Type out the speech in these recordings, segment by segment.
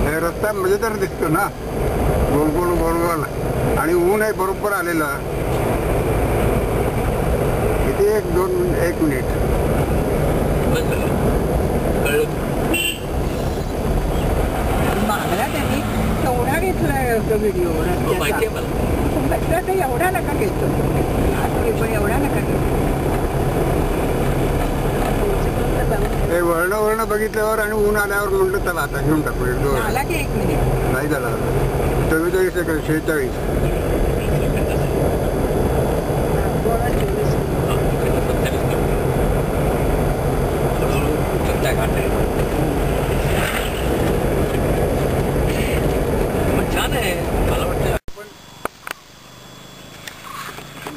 हे रस्ता मजेदार दिसतो ना, गोल गोल गोल गोल, आणि ऊन आहे बरोबर आलेलं. किती एक मिनिट मागला त्यांनी तेवढा घेतलाय व्हिडिओ रस्त्याचा, एवढा नका घेतो पण एवढा नका घेतो. हे वळण बघितल्यावर आणि ऊन आल्यावर म्हणलं चला आता घेऊन टाकू. झाला की 1 मिनिट नाही झाला. 44 सेकंड 46. छान आहे. मला वाटतं आपण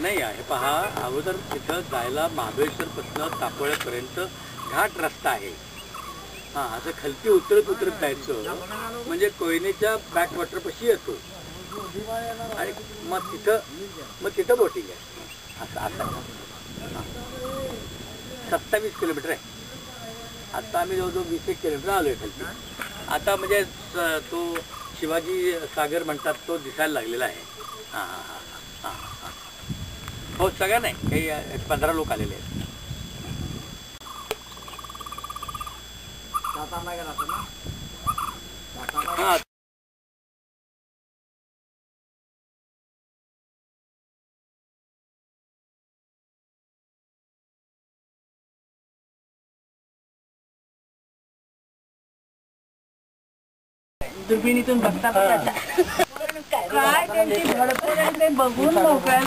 नाही आहे. पहा, अगोदर तिथं जायला महाबळेश्वरपासून तापोळ्यापर्यंत घाट रस्ता आहे. हां, असं खालती उतरत जायचं म्हणजे कोयनेच्या बॅकवॉटरपाशी येतो आणि मग तिथं बोटिंग आहे. असं 27 किलोमीटर आहे. आता आम्ही जवळजवळ 20 किलोमीटर आलो आहे खालती. आता म्हणजे तो शिवाजी सागर म्हणतात तो दिसायला लागलेला आहे. हां हां हां हां हां हो, सगळ्या नाही, काही 15 लोक आलेले आहेत. हां, दुर्बिणीतून बघता काय त्यांची भरपूर ते बघून मोकळ्या